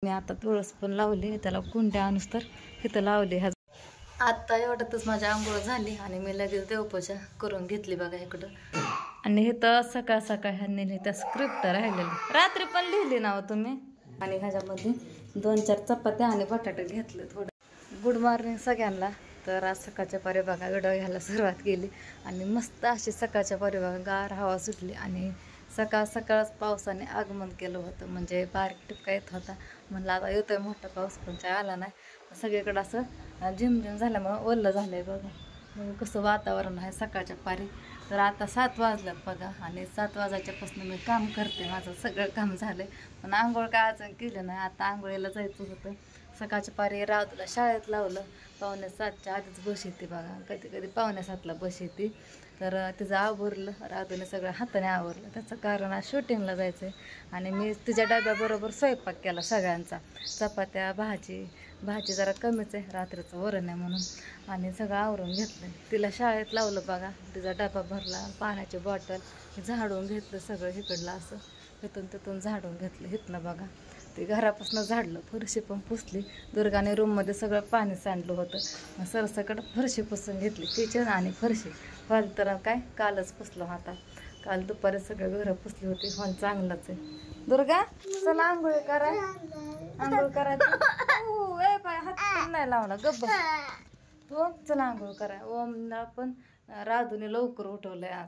मी आता तुळस पण लावली, त्याला कुंड्या आणूस तर इथं लावली. ह्या आत्ता एवढ्यातच माझी आंघोळ झाली आणि मी लगेच देवपूजा करून घेतली बघा इकडं. आणि इथं सकाळ सकाळ ह्यांनी त्या स्क्रिप्ट राहिलेलं रात्री पण लिहिली ना तुम्ही. आणि ह्याच्यामध्ये 2-4 चपात्या आणि बटाटे घेतले थोडं. गुड मॉर्निंग सगळ्यांना. तर आज सकाळच्या पारी बघा व्हिडिओ घ्यायला सुरुवात केली आणि मस्त अशी सकाळच्या पारी बघा गार हवा सुटली आणि सकाळ सकाळच पावसाने आगमन केलं होतं. म्हणजे बारीक टिपका येत होता. म्हणलं आता येतोय मोठा पाऊस, पण काय आला नाही. सगळीकडं असं झिमझिम झाल्यामुळं ओलं झालं आहे बघा. मग कसं वातावरण आहे सकाळच्या पारी. तर आता 7 वाजल्यात बघा आणि 7 वाजायच्यापासून मी काम करते. माझं सगळं काम झालं आहे, पण आंघोळ काय अजून केलं नाही. आता आंघोळीला जायचं होतं. सकाळच्या पारी रावतला शाळेत लावलं. 6:45च्या आधीच बस येते बघा. कधी कधी 6:45ला बस येते. तर तिचं आवरलं, राधूने सगळं हाताने आवरलं. त्याचं कारण आज शूटिंगला जायचं आहे आणि मी तिच्या डब्याबरोबर स्वयंपाक केला सगळ्यांचा. चपात्या, भाजी जरा कमीच आहे, रात्रीचं वरण आहे म्हणून. आणि सगळं आवरून घेतलं. तिला शाळेत लावलं बघा. तिचा डबा भरला, पाण्याची बॉटल झाडून घेतलं सगळं इकडलं असं. तिथून झाडून घेतलं. इथनं बघा ते घरापासून झाडलं. फरशी पण पुसली. दुर्गाने रूममध्ये सगळं पाणी सांडलं होतं. सरसकट फरशी पुसून घेतली, किचन आणि फरशी. हॉल तर काय कालच पुसलं होता. काल दुपारी सगळं घरं पुसली होती. हॉल चांगलाच आहे. दुर्गा चला आंघोळ करा, आंघोळ करायचं. ए पाय हात पण नाही लावला, गप्प हो. चला आंघोळ करा. ओमला पण राधूने लवकर उठवलंय आज.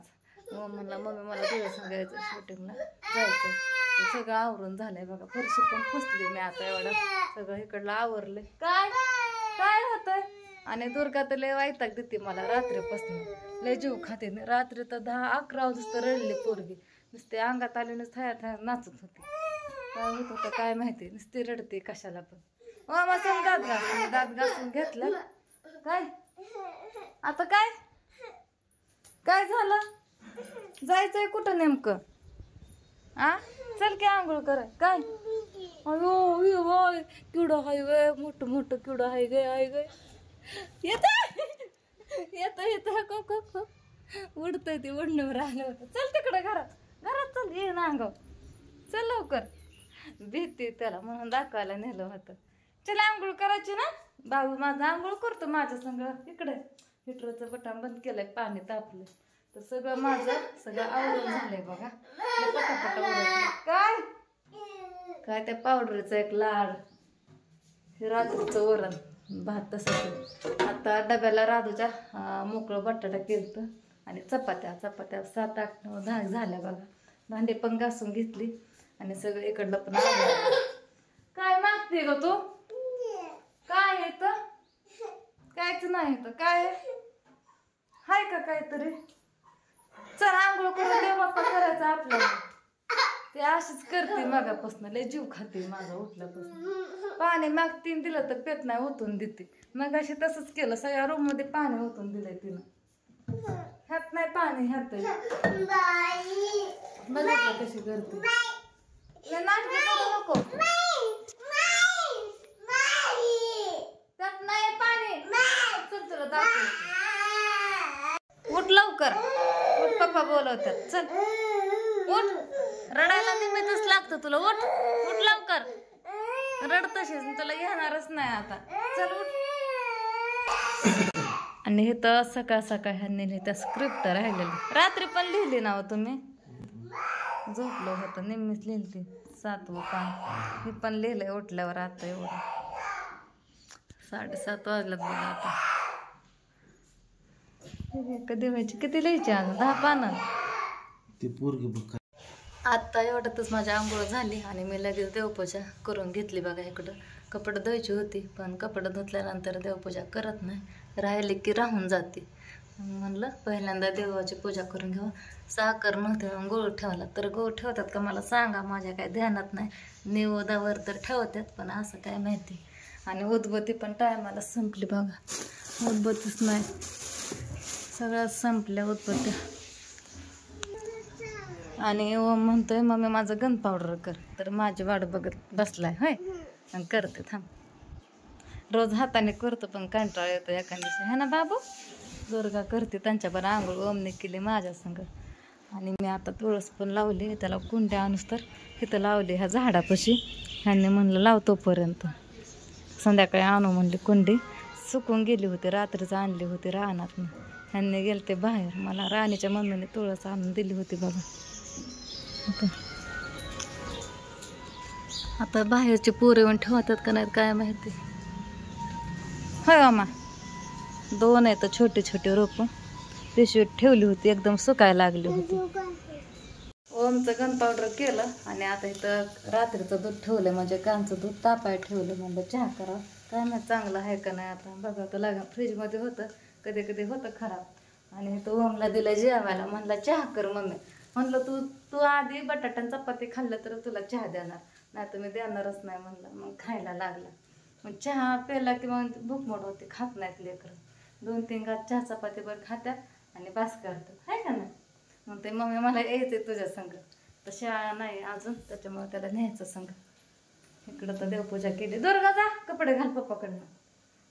ओम म्हणला मम्मी मला तुझ्या सांगायचं शूटिंगला जायचं. सगळं आवरून झालंय बघा. फरशी पण पुसली मी आता. एवढं सगळं इकडलं आवरलंय. काय काय होतंय. आणि दुर्गा तर लय वैताग देते मला रात्रीपासून. लय जीव खाते. रात्री तर 10-11 वाजता रडली पोरगी. नुसते अंगात आली थाया नाचत होती. काय होत होतं काय माहिती, नुसती रडते कशाला पण. ओ मग दात घासून घेतलं. काय आता काय काय झालं. जायचंय कुठं नेमकं. चल की आंघोळ करा. काय अयो किवडं हाय गे, मोठं मोठं किवडं हाय गे. हाय गे येत उडतंय ते उडणं राहिलं होतं. चल तिकडे घरात चल. ये ना अंगाव चल लवकर. भीती त्याला म्हणून दाखवायला नेलं होतं. चल आंघोळ करायची ना. बाबू माझा आंघोळ करतो माझ्या संग. इकडे हिटरचं बटन बंद केलंय, पाणी तापलं. तर सगळं माझं सगळं आवरून झालंय बघा. पटापटा उरत काय त्या पावडरचा एक लाड. हे रात्रीचं वरण भात तसंच. आता डब्याला राधूच्या मोकळं बटाटा केलं आणि चपात्या 7, 8, 9, 10 झाल्या बघा. भांडी पण घासून घेतली आणि सगळं इकडलं पण आवडलं. काय मागते ग तू. काय येत कायच नाही येत. काय हाय का काहीतरी. चल आंघोळ करून देव बाप्पा करायचं आपल्याला. ते अशीच करते मगापासून. लय जीव खाते माझा उठल्यापासून. पाणी मागतीन दिलं तर पेत नाही, ओतून देते. मग अशी तसंच केलं. सगळ्या रूम मध्ये पाणी ओतून दिलंय तिनं. ह्यात नाही पाणी, ह्यात बघितलं कशी करते. नाटक करू नको. त्यात नाही पाणी. चल तुला दाखवते. उठ लवकर. उठ पप्पा बोलवतात. चल उठ. रडायला निमित्तच लागतं तुला. उठ उठ लवकर. रड तशीच तुला घेणारच नाही आता. चल उठ. आणि हे तर सकाळ सकाळ ह्यांनी त्या स्क्रिप्ट राहिलेली रात्री पण लिहिली ना तुम्ही. झोपलं होतं निम्मीच लिहिली. 7वं पान हे पण लिहिलंय उठल्यावर. आता एवढं 7:30 वाजल्यात बघा आता. कधी व्हायची किती लिहायची अजून 10 पानं. ते पोरगी बघ. आत्ता एवढ्यातच माझी आंघोळ झाली आणि मी लगेच देवपूजा करून घेतली बघा. इकडं कपडे धुवायची होती, पण कपडे धुतल्यानंतर देवपूजा करत नाही. राहिले की राहून जाते. म्हणलं पहिल्यांदा देवाची पूजा करून घ्यावं. साखर नव्हते म्हणून गूळ ठेवला. तर गूळ ठेवतात का मला सांगा, माझ्या काय ध्यानात नाही. निवदावर तर ठेवतात, पण असं काय माहिती. आणि उदबत्ती पण टायमाला संपली बघा. उदबत्तीच नाही, सगळ्यात संपल्या उदबत्त्या. आणि ओम म्हणतोय मम्मी माझं गन पावडर कर. तर माझी वाट बघत बसलाय होय आणि करते थांब. रोज हाताने करतो पण कंटाळा येतो एका दिवशी है ना बाबू. दुर्गा करते त्यांच्याबरोबर आंघोळ. ओमने केली माझ्या संग. आणि मी आता तुळस पण लावली. त्याला कुंड्या आणूस तर इथं लावली ह्या झाडापाशी. ह्यांनी म्हणलं लावतोपर्यंत संध्याकाळी आणू म्हणले कुंडी. सुकून गेली होती, रात्रीच आणली होती रानातनं. ह्यांनी गेले ते बाहेर. मला राणीच्या मम्मीने तुळस आणून दिली होती बघा. आता बाहेरचे पोरं येऊन ठेवतात का नाहीत काय माहिती. होय मामा, 2 आहेत छोटे छोटे रोपं पिशवीत ठेवली होती, एकदम सुकायला लागली होती. ओमचं गन पावडर केलं आणि आता इथं रात्रीचं दूध ठेवलं, म्हणजे गांचं दूध तापाय ठेवलं. म्हणलं चहा करा, काय नाही चांगलं आहे का नाही. आता बघा तर लागा, फ्रीजमध्ये होतं, कधी कधी होतं खराब. आणि तो ओमला दिला जेवायला, म्हणला चहा कर मम्मी. म्हणलं तू आधी बटाटा आणि चपाती खाल्लं तर तुला चहा देणार, नाही तर मी देणारच नाही म्हणलं. मग खायला लागला. मग चहा प्यायला की मग भूक मोड होते, खात नाहीत लेकरं. 2-3 घास चहा चपाती बर खात्यात आणि बास करतात, आहे का नाही. मग ते मम्मी मला यायचंय तुझ्या संग, तर शाळा नाही अजून, त्याच्यामुळे त्याला न्यायचं संग. इकडं तर देवपूजा केली. दुर्गा जा कपडे घाल पप्पाकडनं.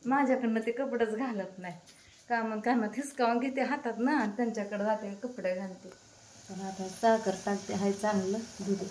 माझ्याकडनं ते कपडेच घालत नाही. कामात हिसकावून घेते हातात ना, आणि त्यांच्याकडे जाते कपडे घालते. तर आता साखर टाकते, हाय चांगलं दूध.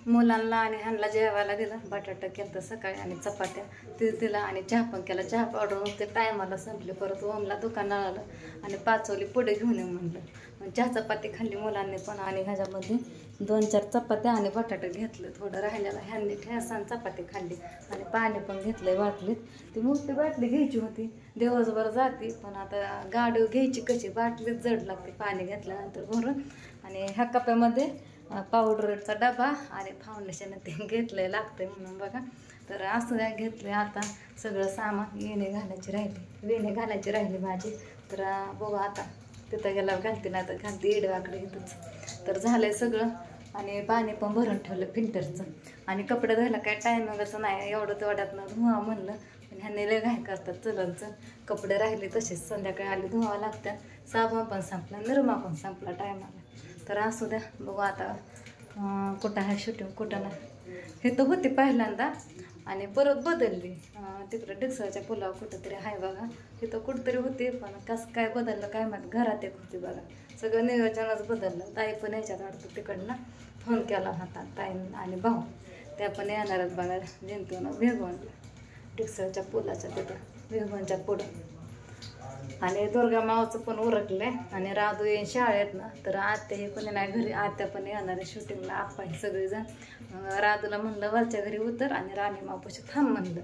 मुलांना आणि ह्यांना जेवायला दिलं. बटाटा केलं सकाळी आणि चपात्या ते दिला आणि चहा पण केला. चहा पावडर नुसते टायमाला संपले. परत ओमला दुकानाला आलं आणि 5 वाली पुढे घेऊन ये म्हणलं. मग चहा चपाती खाल्ली मुलांनी पण. आणि ह्याच्यामध्ये 2-4 चपात्या आणि बटाटे घेतले, थोडं राहिलेलं. ह्यांनी ठेसान चपाती खाल्ली आणि पाणी पण घेतलंय बाटलीत. ती मोठी बाटली घ्यायची होती, दिवसभर जाते, पण आता गाडी घ्यायची कशी, बाटलीत जड लागते पाणी घेतल्यानंतर भरून. आणि ह्या कप्यामध्ये पावडरचा डबा आणि फाउंडेशन ते घेतलंय, लागतंय म्हणून बघा. तर असं काय घेतलंय. आता सगळं सामान वेणी घालायची राहिली माझी. तर बघू आता तिथं गेल्यावर घालते, नाही तर घालते इडवाकडे इथंच. तर झालंय सगळं. आणि पाणी पण भरून ठेवलं फिल्टरचं. आणि कपडे धुवायला काय टायमिंगचं नाही, एवढं तेवढ्यातनं धुवा म्हणलं. पण ह्यांनी लय घाई करतात चलनचं. कपडे राहिले तसेच संध्याकाळी आली धुवा लागतात. साबण पण संपला, निरमा पण संपला टायमाला. तर असू द्या, बघू आता कुठं आहे शूटिंग कुठं नाही. हे तर होती पहिल्यांदा आणि परत बदलली. तिकडं डिक्सळच्या पुलावर कुठंतरी आहे बघा, तिथं कुठंतरी होती, पण कसं काय बदललं काय माहिती. घरात एक होती बघा, सगळं नियोजनच बदललं. ताई पण याच्यात वाटतं तिकडनं फोन केला होता, ताई आणि भाऊ त्या पण येणारच बघा. जिंतून भेगवण डिक्सळच्या पुलाच्या तिथं, भेगवणच्या पुढं. आणि दुर्गा मावचं पण उरकलंय. आणि राधू येईन शाळेत ना, तर आत्या हे पण नाही घरी, आत्या पण येणार आहे शूटिंगला. आप्पा हे सगळेजण. राधूला म्हणलं वरच्या घरी उतर आणि राणी मावपाशी थांब म्हणलं.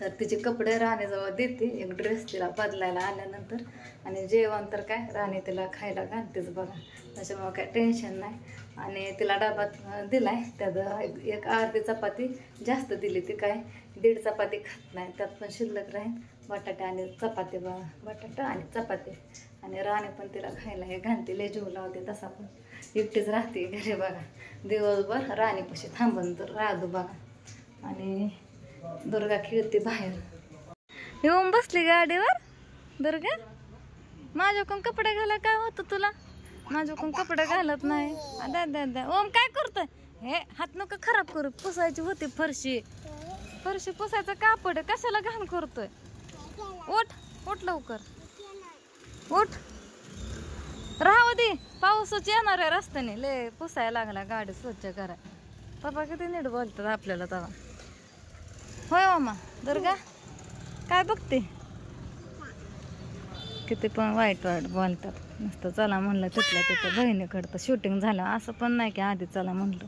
तर तिचे कपडे राणीजवळ देते, एक ड्रेस तिला बदलायला आल्यानंतर. आणि जेवण तर काय राणी तिला खायला घालतेच बघा, त्याच्यामुळं काय टेन्शन नाही. आणि तिला डबात दिलाय, त्यात एक अर्धी चपाती जास्त दिली. ती काय 1.5 चपाती खात नाही, त्यात पण शिल्लक राहील बटाटे आणि चपाती बघा, बटाटा आणि चपाती. आणि राणी पण तिला खायला हे घालते, लय जीव लावते तसा पण. एकटीच राहते घरी बघा दिवसभर. राणीपाशी थांबून तर राधू बघा. आणि दुर्गा खेळते बाहेर. येऊन बसली गाडीवर दुर्गा. माझ्याकडून कपडे घाला काय होतं तुला, माझ्याकडून कपडे घालत नाही. द्या ओम काय करतोय, हे हात नको खराब करू. पुसायची होती फरशी पुसायचं कापड, कशाला घाण करतोय. उठ लवकर उठ, राहू दे, पाऊसच येणार आहे रस्त्याने. लय पुसायला लागला गाडी स्वच्छ करा. पप्पा किती नीट बोलतात आपल्याला तेव्हा. होय मामा. दुर्गा काय बघते, किती पण वाईट बोलतात. नुसतं चला म्हणलं तिथलं तिथं बहिणीकडं शूटिंग झालं, असं पण नाही की आधी चला म्हणलं.